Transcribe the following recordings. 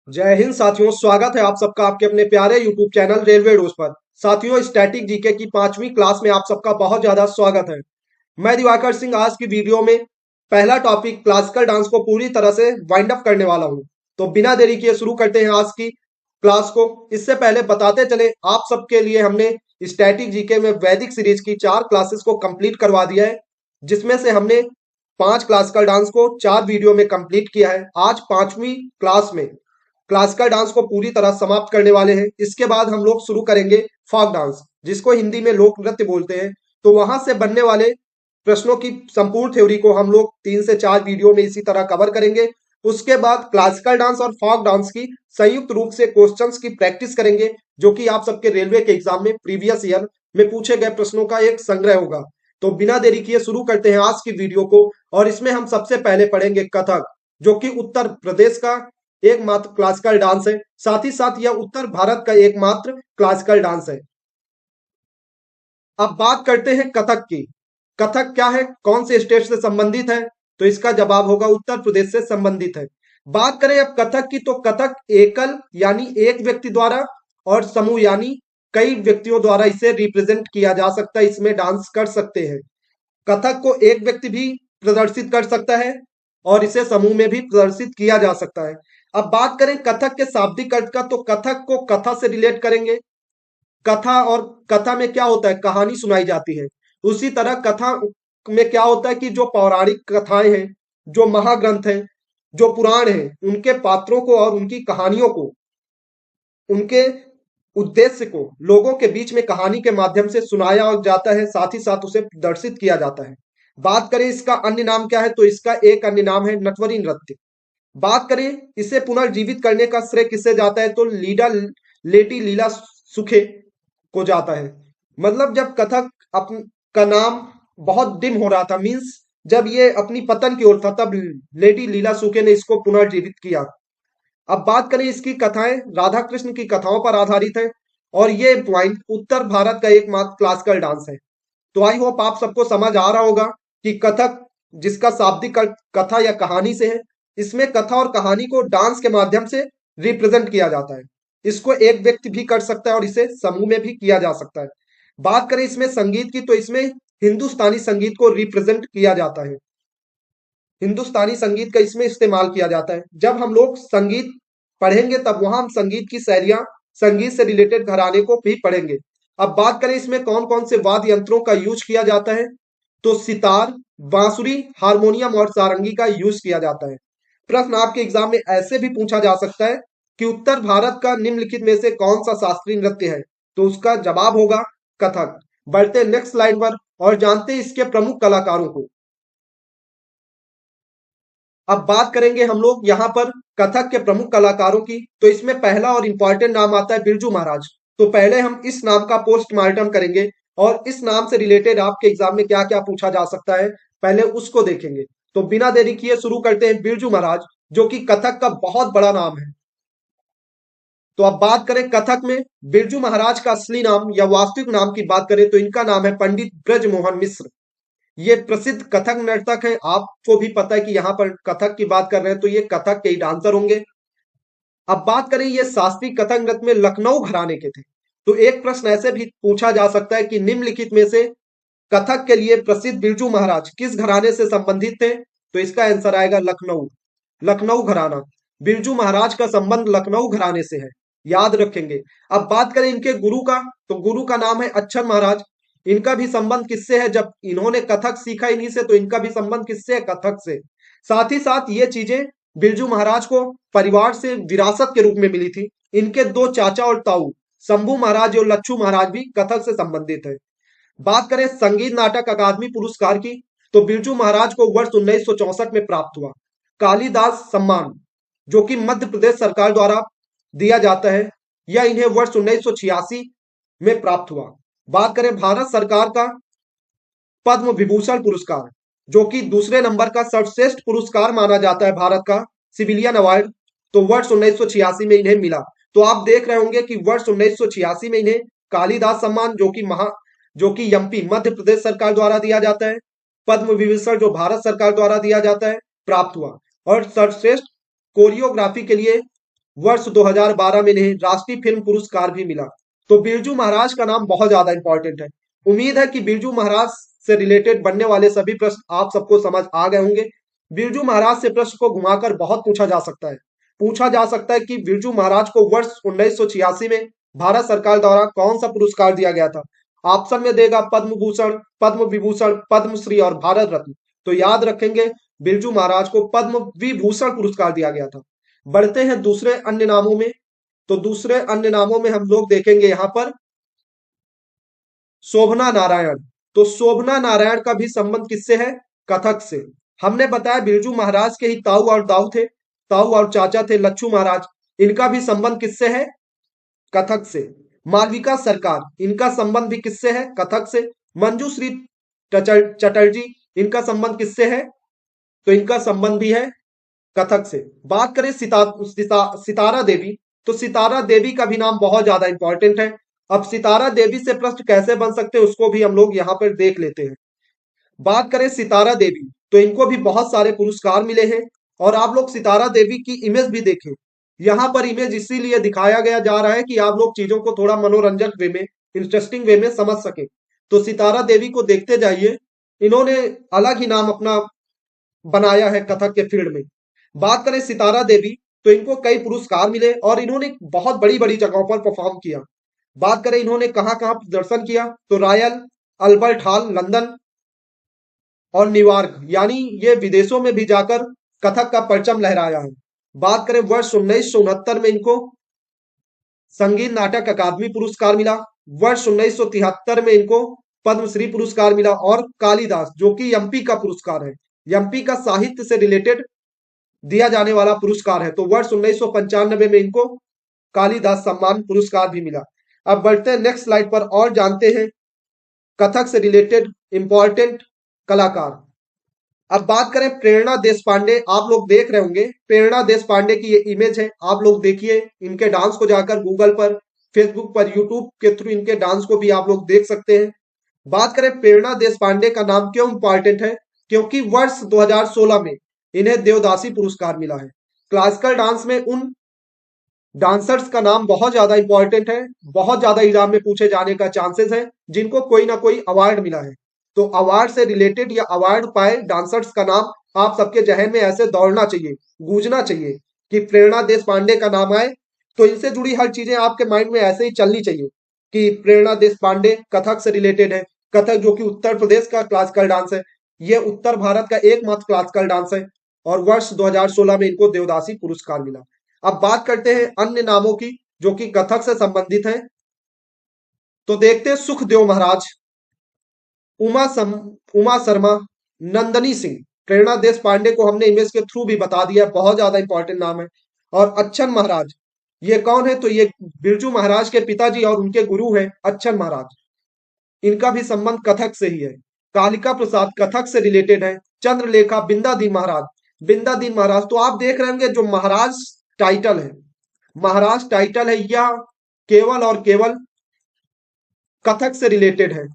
जय हिंद साथियों, स्वागत है आप सबका आपके अपने प्यारे यूट्यूब चैनल रेलवे डोज पर। साथियों, स्टैटिक जीके की 5वीं क्लास में आप सबका बहुत ज्यादा स्वागत है। मैं दिवाकर सिंह आज की वीडियो में पहला टॉपिक क्लासिकल डांस को पूरी तरह से वाइंड अप करने वाला हूं। तो बिना देरी किए शुरू करते हैं आज की क्लास को। इससे पहले बताते चले आप सबके लिए हमने स्टैटिक जीके में वैदिक सीरीज की 4 क्लासेस को कंप्लीट करवा दिया है, जिसमें से हमने 5 क्लासिकल डांस को 4 वीडियो में कंप्लीट किया है। आज 5वीं क्लास में क्लासिकल डांस को पूरी तरह समाप्त करने वाले हैं। इसके बाद हम लोग शुरू करेंगे फोक डांस, जिसको हिंदी में लोक नृत्य बोलते हैं। तो वहां से बनने वाले प्रश्नों की संपूर्ण थ्योरी को हम लोग 3 से 4 वीडियो में इसी तरह कवर करेंगे। उसके बाद क्लासिकल डांस और फोक डांस की संयुक्त रूप से क्वेश्चंस की प्रैक्टिस करेंगे, जो कि आप सबके रेलवे के एग्जाम में प्रीवियस ईयर में पूछे गए प्रश्नों का एक संग्रह होगा। तो बिना देरी किए शुरू करते हैं आज की वीडियो को। और इसमें हम सबसे पहले पढ़ेंगे कथक, जो कि उत्तर प्रदेश का एकमात्र क्लासिकल डांस है। साथ ही साथ यह उत्तर भारत का एकमात्र क्लासिकल डांस है। अब बात करते हैं कथक की। कथक क्या है, कौन से स्टेट से संबंधित है? तो इसका जवाब होगा उत्तर प्रदेश से संबंधित है। बात करें अब कथक की, तो कथक एकल यानी एक व्यक्ति द्वारा और समूह यानी कई व्यक्तियों द्वारा इसे रिप्रेजेंट किया जा सकता है, इसमें डांस कर सकते हैं। कथक को एक व्यक्ति भी प्रदर्शित कर सकता है और इसे समूह में भी प्रदर्शित किया जा सकता है। अब बात करें कथक के शाब्दिक अर्थ का, तो कथक को कथा से रिलेट करेंगे। कथा, और कथा में क्या होता है, कहानी सुनाई जाती है। उसी तरह कथा में क्या होता है कि जो पौराणिक कथाएं हैं, जो महाग्रंथ हैं, जो पुराण हैं, उनके पात्रों को और उनकी कहानियों को, उनके उद्देश्य को लोगों के बीच में कहानी के माध्यम से सुनाया जाता है, साथ ही साथ उसे प्रदर्शित किया जाता है। बात करें इसका अन्य नाम क्या है, तो इसका एक अन्य नाम है नटवरी नृत्य। बात करें इसे पुनर्जीवित करने का श्रेय किससे जाता है, तो लीडा लेटी लीला सुखे को जाता है। मतलब जब कथक का नाम बहुत डिम हो रहा था, मीन्स जब ये अपनी पतन की ओर था, तब लेडी लीला सुखे ने इसको पुनर्जीवित किया। अब बात करें इसकी कथाएं, राधा कृष्ण की कथाओं पर आधारित है। और ये पॉइंट उत्तर भारत का एकमात्र क्लासिकल डांस है। तो आई होप आप सबको समझ आ रहा होगा कि कथक, जिसका शाब्दिक अर्थ कथा या कहानी से है, इसमें कथा और कहानी को डांस के माध्यम से रिप्रेजेंट किया जाता है। इसको एक व्यक्ति भी कर सकता है और इसे समूह में भी किया जा सकता है। बात करें इसमें संगीत की, तो इसमें हिंदुस्तानी संगीत को रिप्रेजेंट किया जाता है। हिंदुस्तानी संगीत का इसमें इस्तेमाल किया जाता है। जब हम लोग संगीत पढ़ेंगे तब वहां हम संगीत की शैलियां, संगीत से रिलेटेड घराने को भी पढ़ेंगे। अब बात करें इसमें कौन कौन से वाद्य यंत्रों का यूज किया जाता है, तो सितार, बांसुरी, हारमोनियम और सारंगी का यूज किया जाता है। प्रश्न आपके एग्जाम में ऐसे भी पूछा जा सकता है कि उत्तर भारत का निम्नलिखित में से कौन सा शास्त्रीय नृत्य है, तो उसका जवाब होगा कथक। बढ़ते नेक्स्ट स्लाइड पर और जानते हैं इसके प्रमुख कलाकारों को। अब बात करेंगे हम लोग यहाँ पर कथक के प्रमुख कलाकारों की। तो इसमें पहला और इंपॉर्टेंट नाम आता है बिरजू महाराज। तो पहले हम इस नाम का पोस्टमार्टम करेंगे और इस नाम से रिलेटेड आपके एग्जाम में क्या क्या पूछा जा सकता है, पहले उसको देखेंगे। तो बिना देरी किए शुरू करते हैं बिरजू महाराज, जो कि कथक का बहुत बड़ा नाम है। तो अब बात करें कथक में बिरजू महाराज का असली नाम या वास्तविक नाम की बात करें, तो इनका नाम है पंडित ब्रजमोहन मिश्र। ये प्रसिद्ध कथक नर्तक है। आपको भी पता है कि यहाँ पर कथक की बात कर रहे हैं, तो ये कथक के ही डांसर होंगे। अब बात करें ये शास्त्रीय कथक नृत्य में लखनऊ घराने के थे। तो एक प्रश्न ऐसे भी पूछा जा सकता है कि निम्नलिखित में से कथक के लिए प्रसिद्ध बिरजू महाराज किस घराने से संबंधित थे, तो इसका आंसर आएगा लखनऊ। लखनऊ घराना, बिरजू महाराज का संबंध लखनऊ घराने से है, याद रखेंगे। अब बात करें इनके गुरु का, तो गुरु का नाम है अच्छन महाराज। इनका भी संबंध किससे है, जब इन्होंने कथक सीखा इन्हीं से, तो इनका भी संबंध किससे है, कथक से। साथ ही साथ ये चीजें बिरजू महाराज को परिवार से विरासत के रूप में मिली थी। इनके दो चाचा और ताऊ शंभू महाराज और लच्छू महाराज भी कथक से संबंधित है। बात करें संगीत नाटक अकादमी पुरस्कार की, तो बिरजू महाराज को वर्ष 1964 में प्राप्त हुआ कालिदास सम्मान, जो कि मध्य प्रदेश सरकार द्वारा दिया जाता है। यह इन्हें वर्ष 1986 में प्राप्त हुआ। बात करें भारत सरकार का पद्म विभूषण पुरस्कार, जो कि दूसरे नंबर का सर्वश्रेष्ठ पुरस्कार माना जाता है भारत का, सिविलियन अवार्ड, तो वर्ष 1986 में इन्हें मिला। तो आप देख रहे होंगे कि वर्ष 1986 में इन्हें कालिदास सम्मान, जो कि एमपी मध्य प्रदेश सरकार द्वारा दिया जाता है, पद्म विभूषण जो भारत सरकार द्वारा दिया जाता है, प्राप्त हुआ। और सर्वश्रेष्ठ कोरियोग्राफी के लिए वर्ष 2012 में इन्हें राष्ट्रीय फिल्म पुरस्कार भी मिला। तो बिरजू महाराज का नाम बहुत ज्यादा इंपॉर्टेंट है। उम्मीद है कि बिरजू महाराज से रिलेटेड बनने वाले सभी प्रश्न आप सबको समझ आ गए होंगे। बिरजू महाराज से प्रश्न को घुमाकर बहुत पूछा जा सकता है। पूछा जा सकता है कि बिरजू महाराज को वर्ष 1986 में भारत सरकार द्वारा कौन सा पुरस्कार दिया गया था। ऑप्शन में देगा पद्म भूषण, पद्म विभूषण, पद्मश्री और भारत रत्न। तो याद रखेंगे, बिरजू महाराज को पद्म विभूषण पुरस्कार दिया गया था। बढ़ते हैं दूसरे अन्य नामों में। तो दूसरे अन्य नामों में हम लोग देखेंगे यहाँ पर शोभना नारायण। तो शोभना नारायण का भी संबंध किससे है? कथक से। हमने बताया बिरजू महाराज के ही ताऊ और दाऊ थे, ताऊ और चाचा थे लच्छू महाराज। इनका भी संबंध किससे है? कथक से। मालविका सरकार, इनका संबंध भी किससे है? कथक से। मंजूश्री चटर्जी, इनका संबंध किससे है? तो इनका संबंध भी है कथक से। बात करें सितारा देवी, तो सितारा देवी का भी नाम बहुत ज्यादा इंपॉर्टेंट है। अब सितारा देवी से प्रश्न कैसे बन सकते हैं उसको भी हम लोग यहाँ पर देख लेते हैं। बात करें सितारा देवी, तो इनको भी बहुत सारे पुरस्कार मिले हैं। और आप लोग सितारा देवी की इमेज भी देखें। यहाँ पर इमेज इसीलिए दिखाया गया जा रहा है कि आप लोग चीजों को थोड़ा मनोरंजक वे में, इंटरेस्टिंग वे में समझ सके। तो सितारा देवी को देखते जाइए, इन्होंने अलग ही नाम अपना बनाया है कथक के फील्ड में। बात करें सितारा देवी, तो इनको कई पुरस्कार मिले और इन्होंने बहुत बड़ी बड़ी जगहों पर परफॉर्म किया। बात करें इन्होंने कहाँ कहाँ प्रदर्शन किया, तो रॉयल अल्बर्ट हॉल लंदन और न्यूयॉर्क, यानी ये विदेशों में भी जाकर कथक का परचम लहराया है। बात करें वर्ष 1969 में इनको संगीत नाटक अकादमी पुरस्कार मिला। वर्ष 1973 में इनको पद्मश्री पुरस्कार मिला। और कालिदास, जो कि एमपी का पुरस्कार है, एमपी का साहित्य से रिलेटेड दिया जाने वाला पुरस्कार है, तो वर्ष 1995 में इनको कालिदास सम्मान पुरस्कार भी मिला। अब बढ़ते हैं नेक्स्ट स्लाइड पर और जानते हैं कथक से रिलेटेड इंपॉर्टेंट कलाकार। अब बात करें प्रेरणा देशपांडे, आप लोग देख रहे होंगे प्रेरणा देशपांडे की ये इमेज है। आप लोग देखिए इनके डांस को जाकर गूगल पर, फेसबुक पर, यूट्यूब के थ्रू इनके डांस को भी आप लोग देख सकते हैं। बात करें प्रेरणा देशपांडे का नाम क्यों इंपॉर्टेंट है, क्योंकि वर्ष 2016 में इन्हें देवदासी पुरस्कार मिला है। क्लासिकल डांस में उन डांसर्स का नाम बहुत ज्यादा इंपॉर्टेंट है, बहुत ज्यादा एग्जाम में पूछे जाने का चांसेस है, जिनको कोई ना कोई अवार्ड मिला है। तो अवार्ड से रिलेटेड या अवार्ड पाए डांसर्स का नाम आप सबके जहन में ऐसे दौड़ना चाहिए, गूंजना चाहिए कि प्रेरणा देशपांडे का नाम आए। तो इनसे जुड़ी हर चीजें आपके माइंड में ऐसे ही चलनी चाहिए कि प्रेरणा देशपांडे कथक से रिलेटेड है। कथक जो कि उत्तर प्रदेश का क्लासिकल डांस है, ये उत्तर भारत का एकमात्र क्लासिकल डांस है। और वर्ष 2016 में इनको देवदासी पुरस्कार मिला। अब बात करते हैं अन्य नामों की जो कि कथक से संबंधित हैं। तो देखते हैं सुखदेव महाराज, उमा शर्मा, नंदनी सिंह। प्रेरणा देशपांडे को हमने इमेज के थ्रू भी बता दिया, बहुत ज्यादा इंपॉर्टेंट नाम है। और अच्छन महाराज, ये कौन है, तो ये बिरजू महाराज के पिताजी और उनके गुरु हैं अच्छन महाराज। इनका भी संबंध कथक से ही है। कालिका प्रसाद कथक से रिलेटेड है। चंद्रलेखा, बिंदादीन महाराज, बिंदादीन महाराज। तो आप देख रहे होंगे जो महाराज टाइटल है, महाराज टाइटल है, यह केवल और केवल कथक से रिलेटेड है।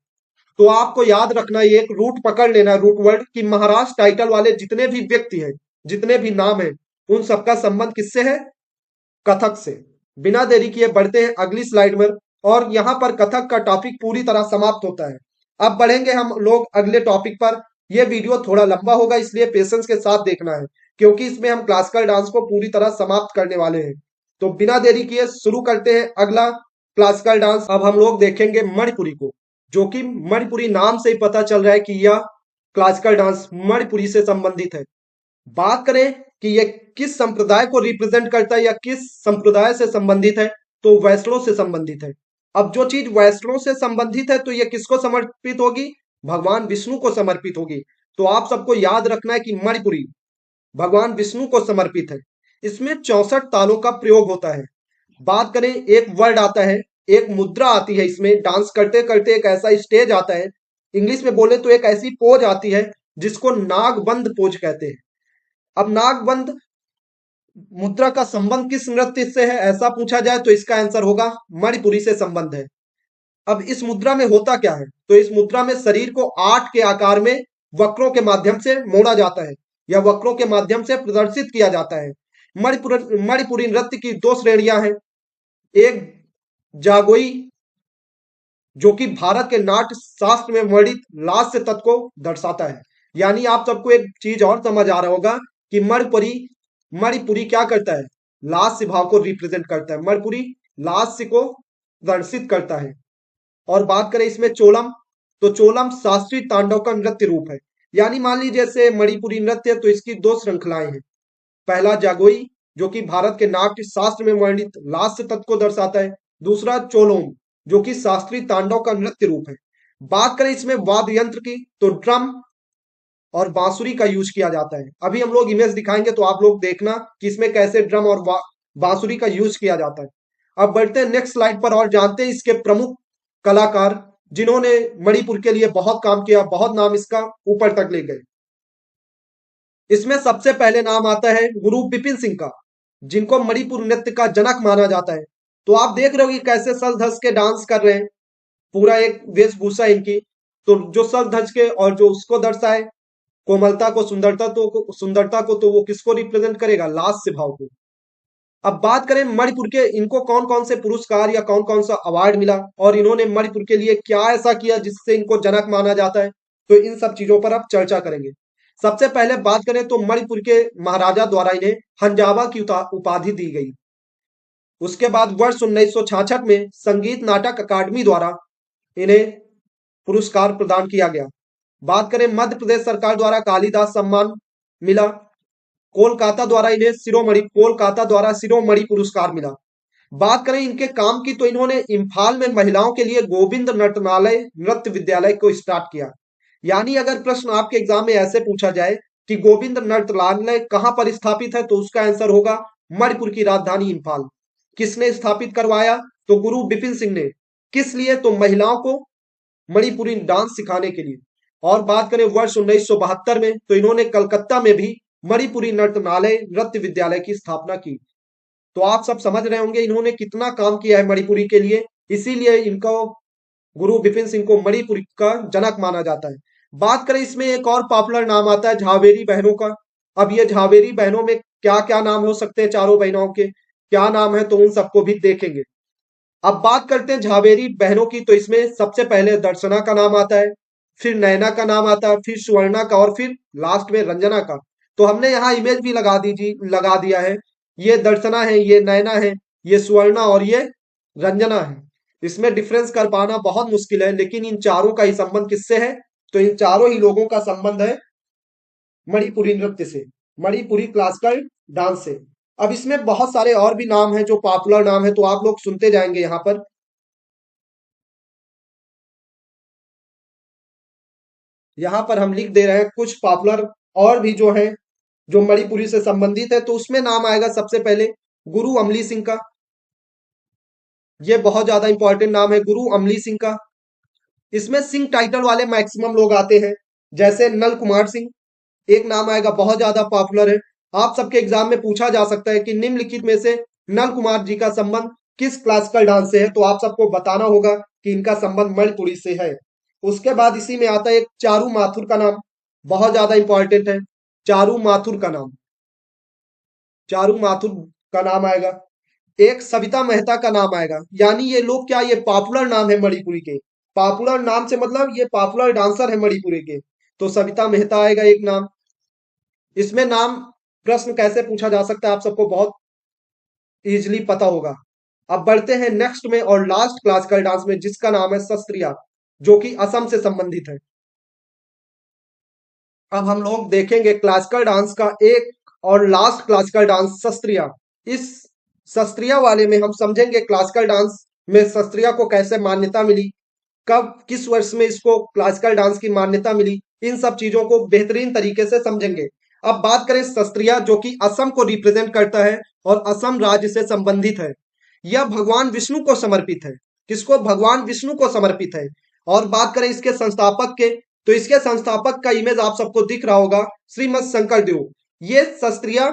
तो आपको याद रखना, ये एक रूट पकड़ लेना, रूट वर्ड, कि महाराज टाइटल वाले जितने भी व्यक्ति हैं, जितने भी नाम हैं, उन सबका संबंध किससे है? कथक से। बिना देरी किए बढ़ते हैं अगली स्लाइड में। और यहाँ पर कथक का टॉपिक पूरी तरह समाप्त होता है। अब बढ़ेंगे हम लोग अगले टॉपिक पर। यह वीडियो थोड़ा लंबा होगा, इसलिए पेशेंस के साथ देखना है, क्योंकि इसमें हम क्लासिकल डांस को पूरी तरह समाप्त करने वाले हैं। तो बिना देरी किए शुरू करते हैं अगला क्लासिकल डांस। अब हम लोग देखेंगे मणिपुरी को, जो कि मणिपुरी नाम से ही पता चल रहा है कि यह क्लासिकल डांस मणिपुरी से संबंधित है। बात करें कि यह किस संप्रदाय को रिप्रेजेंट करता है या किस संप्रदाय से संबंधित है, तो वैष्णव से संबंधित है। अब जो चीज वैष्णव से संबंधित है, तो यह किसको समर्पित होगी? भगवान विष्णु को समर्पित होगी। तो आप सबको याद रखना है कि मणिपुरी भगवान विष्णु को समर्पित है। इसमें 64 तालों का प्रयोग होता है। बात करें, एक वर्ड आता है, एक मुद्रा आती है, इसमें डांस करते करते एक ऐसा स्टेज आता है, इंग्लिश में बोले तो एक ऐसी पोज आती है जिसको नागबंद पोज कहते हैं। अब नागबंद मुद्रा का संबंध किस नृत्य से है, ऐसा पूछा जाए तो इसका आंसर होगा मणिपुरी से संबंध है। अब इस मुद्रा में होता क्या है, तो इस मुद्रा में शरीर को 8 के आकार में वक्रों के माध्यम से मोड़ा जाता है या वक्रों के माध्यम से प्रदर्शित किया जाता है। मणिपुरी नृत्य की दो श्रेणियां हैं। एक जागोई, जो कि भारत के नाट्य शास्त्र में वर्णित लास्य तत्व को दर्शाता है। यानी आप सबको एक चीज और समझ आ रहा होगा कि मणिपुरी मणिपुरी क्या करता है, लास्य भाव को रिप्रेजेंट करता है, मणिपुरी लास्य को प्रदर्शित करता है। और बात करें इसमें चोलम, तो चोलम शास्त्रीय तांडव का नृत्य रूप है। यानी मान लीजिए जैसे मणिपुरी नृत्य है तो इसकी दो श्रृंखलाएं हैं। पहला जागोई, जो कि भारत के नाट्य शास्त्र में वर्णित लास्य तत्व को दर्शाता है। दूसरा चोलोम, जो कि शास्त्रीय तांडव का नृत्य रूप है। बात करें इसमें वाद्य यंत्र की, तो ड्रम और बांसुरी का यूज किया जाता है। अभी हम लोग इमेज दिखाएंगे तो आप लोग देखना कि इसमें कैसे ड्रम और बांसुरी का यूज किया जाता है। अब बढ़ते हैं नेक्स्ट स्लाइड पर और जानते हैं इसके प्रमुख कलाकार जिन्होंने मणिपुर के लिए बहुत काम किया, बहुत नाम इसका ऊपर तक ले गए। इसमें सबसे पहले नाम आता है गुरु बिपिन सिंह का, जिनको मणिपुर नृत्य का जनक माना जाता है। तो आप देख रहे हो कि कैसे सज धज के डांस कर रहे हैं, पूरा एक वेशभूषा इनकी। तो जो सज धज के और जो उसको दर्शाए कोमलता को, सुंदरता को तो वो किसको रिप्रेजेंट करेगा, लास्य भाव को। अब बात करें मणिपुर के, इनको कौन कौन से पुरस्कार या कौन कौन सा अवार्ड मिला और इन्होंने मणिपुर के लिए क्या ऐसा किया जिससे इनको जनक माना जाता है, तो इन सब चीजों पर अब चर्चा करेंगे। सबसे पहले बात करें तो मणिपुर के महाराजा द्वारा इन्हें हंजावा की उपाधि दी गई। उसके बाद वर्ष 1966 में संगीत नाटक अकादमी द्वारा इन्हें पुरस्कार प्रदान किया गया। बात करें मध्य प्रदेश सरकार द्वारा कालिदास सम्मान मिला। कोलकाता द्वारा शिरोमणि पुरस्कार मिला। बात करें इनके काम की, तो इन्होंने इम्फाल में महिलाओं के लिए गोविंद नटनालय नृत्य विद्यालय को स्टार्ट किया। यानी अगर प्रश्न आपके एग्जाम में ऐसे पूछा जाए कि गोविंद नटनालय कहां पर स्थापित है, तो उसका आंसर होगा मणिपुर की राजधानी इम्फाल। किसने स्थापित करवाया, तो गुरु बिपिन सिंह ने। किस लिए, तो महिलाओं को मणिपुरी डांस सिखाने के लिए। और बात करें वर्ष 1972 में, तो इन्होंने कलकत्ता में भी मणिपुरी नटनालय नृत्य विद्यालय की स्थापना की। तो आप सब समझ रहे होंगे इन्होंने कितना काम किया है मणिपुरी के लिए, इसीलिए इनको गुरु बिपिन सिंह को मणिपुरी का जनक माना जाता है। बात करें इसमें एक और पॉपुलर नाम आता है झावेरी बहनों का। अब ये झावेरी बहनों में क्या क्या नाम हो सकते हैं, चारों बहनों के क्या नाम है, तो उन सबको भी देखेंगे। अब बात करते हैं झावेरी बहनों की, तो इसमें सबसे पहले दर्शना का नाम आता है, फिर नैना का नाम आता है, फिर सुवर्णा का, और फिर लास्ट में रंजना का। तो हमने यहाँ इमेज भी लगा दिया है। ये दर्शना है, ये नैना है, ये सुवर्णा और ये रंजना है। इसमें डिफरेंस कर पाना बहुत मुश्किल है, लेकिन इन चारों का ही संबंध किससे है, तो इन चारों ही लोगों का संबंध है मणिपुरी नृत्य से, मणिपुरी क्लासिकल डांस से। अब इसमें बहुत सारे और भी नाम हैं जो पॉपुलर नाम है, तो आप लोग सुनते जाएंगे। यहाँ पर हम लिख दे रहे हैं कुछ पॉपुलर और भी जो है, जो मणिपुरी से संबंधित है। तो उसमें नाम आएगा सबसे पहले गुरु अमली सिंह का। ये बहुत ज्यादा इंपॉर्टेंट नाम है, गुरु अमली सिंह का। इसमें सिंह टाइटल वाले मैक्सिमम लोग आते हैं, जैसे नल कुमार सिंह एक नाम आएगा, बहुत ज्यादा पॉपुलर है। आप सबके एग्जाम में पूछा जा सकता है कि निम्नलिखित में से नल कुमार जी का संबंध किस क्लासिकल डांस से है, तो आप सबको बताना होगा कि इनका संबंध मणिपुरी से है। उसके बाद इसी में आता है एक चारू माथुर का नाम, बहुत ज्यादा इंपॉर्टेंट है। चारू माथुर का नाम, चारू माथुर का नाम आएगा। एक सविता मेहता का नाम आएगा। यानी ये लोग क्या, ये पॉपुलर नाम है मणिपुरी के। पॉपुलर नाम से मतलब ये पॉपुलर डांसर है मणिपुरी के। तो सविता मेहता आएगा एक नाम। इसमें नाम प्रश्न कैसे पूछा जा सकता है आप सबको बहुत इजीली पता होगा। अब बढ़ते हैं नेक्स्ट में और लास्ट क्लासिकल डांस में, जिसका नाम है सस्त्रिया, जो कि असम से संबंधित है। अब हम लोग देखेंगे क्लासिकल डांस का एक और लास्ट क्लासिकल डांस सस्त्रिया। इस सस्त्रिया वाले में हम समझेंगे क्लासिकल डांस में सस्त्रिया को कैसे मान्यता मिली, कब किस वर्ष में इसको क्लासिकल डांस की मान्यता मिली, इन सब चीजों को बेहतरीन तरीके से समझेंगे। अब बात करें सस्त्रिया, जो कि असम को रिप्रेजेंट करता है और असम राज्य से संबंधित है। यह भगवान विष्णु को समर्पित है। किसको, भगवान विष्णु को समर्पित है। और बात करें इसके संस्थापक के, तो इसके संस्थापक का इमेज आप सबको दिख रहा होगा, श्रीमद शंकर देव। ये शस्त्रिया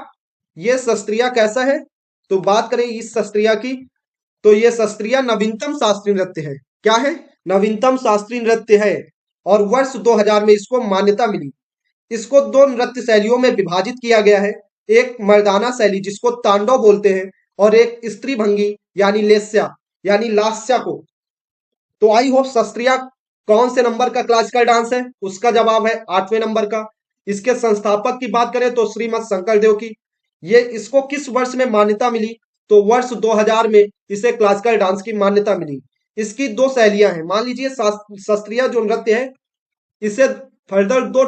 ये शस्त्रिया कैसा है, तो बात करें इस शस्त्रिया की, तो ये शस्त्रिया नवीनतम शास्त्रीय नृत्य है। क्या है, नवीनतम शास्त्रीय नृत्य है। और वर्ष 2000 में इसको मान्यता मिली। इसको दो नृत्य शैलियों में विभाजित किया गया है। एक मर्दाना शैली जिसको तांडव बोलते हैं, और एक स्त्री भंगी यानी लेस्या यानी लास्या को। तो आई होप सस्त्रिया कौन से नंबर का क्लासिकल डांस है, उसका जवाब है 8वें नंबर का। इसके संस्थापक की बात करें तो श्रीमद शंकरदेव की। ये इसको किस वर्ष में मान्यता मिली, तो वर्ष 2000 में इसे क्लासिकल डांस की मान्यता मिली। इसकी दो शैलियां हैं, मान लीजिए शास्त्रीय जो नृत्य है इसे फर्दर दो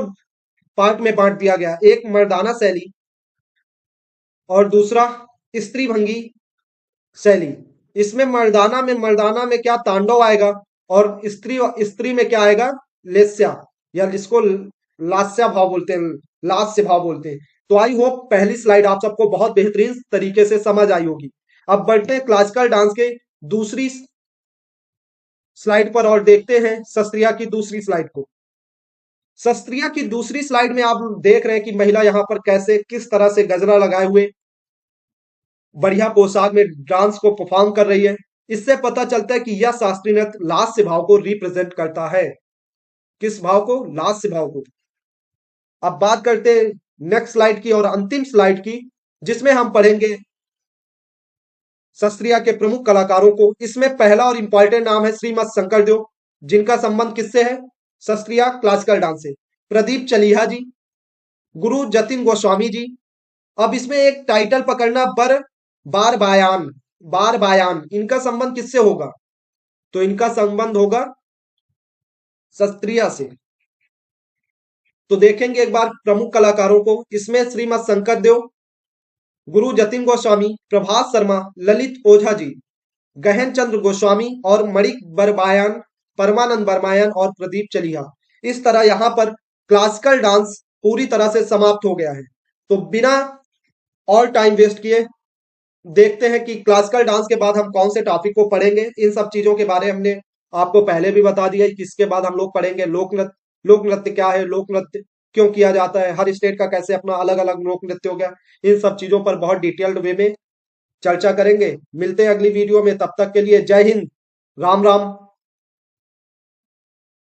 पार्ट में बांट दिया गया, एक मर्दाना शैली और दूसरा स्त्री भंगी शैली। इसमें मर्दाना में क्या तांडव आएगा, और स्त्री स्त्री में क्या आएगा, लेस्या, या जिसको लास्य भाव बोलते हैं, लास्य भाव बोलते हैं। तो आई होप पहली स्लाइड आप सबको बहुत बेहतरीन तरीके से समझ आई होगी। अब बढ़ते हैं क्लासिकल डांस के दूसरी स्लाइड पर और देखते हैं शास्त्रीय की दूसरी स्लाइड को। शास्त्रीय की दूसरी स्लाइड में आप देख रहे हैं कि महिला यहाँ पर कैसे किस तरह से गजरा लगाए हुए बढ़िया पोशाक में डांस को परफॉर्म कर रही है। इससे पता चलता है कि यह शास्त्रीय नृत्य लास्य भाव को रिप्रेजेंट करता है। किस भाव को, लास्य भाव को। अब बात करते हैं नेक्स्ट स्लाइड की और अंतिम स्लाइड की, जिसमें हम पढ़ेंगे शास्त्रीय के प्रमुख कलाकारों को। इसमें पहला और इंपॉर्टेंट नाम है श्रीमद शंकरदेव, जिनका संबंध किससे है, शास्त्रीय क्लासिकल डांस से। प्रदीप चलिहा जी, गुरु जतिन गोस्वामी जी। अब इसमें एक टाइटल पकड़ना, बार बायान, इनका संबंध किससे होगा, तो इनका संबंध होगा शास्त्रीय से। तो देखेंगे एक बार प्रमुख कलाकारों को। इसमें श्रीमद शंकर देव, गुरु जतिन गोस्वामी, प्रभात शर्मा, ललित ओझा जी, गहन चंद्र गोस्वामी और मणिक बरबायन, परमानंद बरमायन और प्रदीप चलिहा। इस तरह यहाँ पर क्लासिकल डांस पूरी तरह से समाप्त हो गया है। तो बिना और टाइम वेस्ट किए देखते हैं कि क्लासिकल डांस के बाद हम कौन से टॉपिक को पढ़ेंगे। इन सब चीजों के बारे में हमने आपको पहले भी बता दिया कि इसके बाद हम लोग पढ़ेंगे लोक नृत्य। लोक नृत्य क्या है, लोक नृत्य क्यों किया जाता है, हर स्टेट का कैसे अपना अलग अलग लोक नृत्य हो गया। इन सब चीजों पर बहुत डिटेल्ड वे में चर्चा करेंगे। मिलते हैं अगली वीडियो में, तब तक के लिए जय हिंद, राम राम।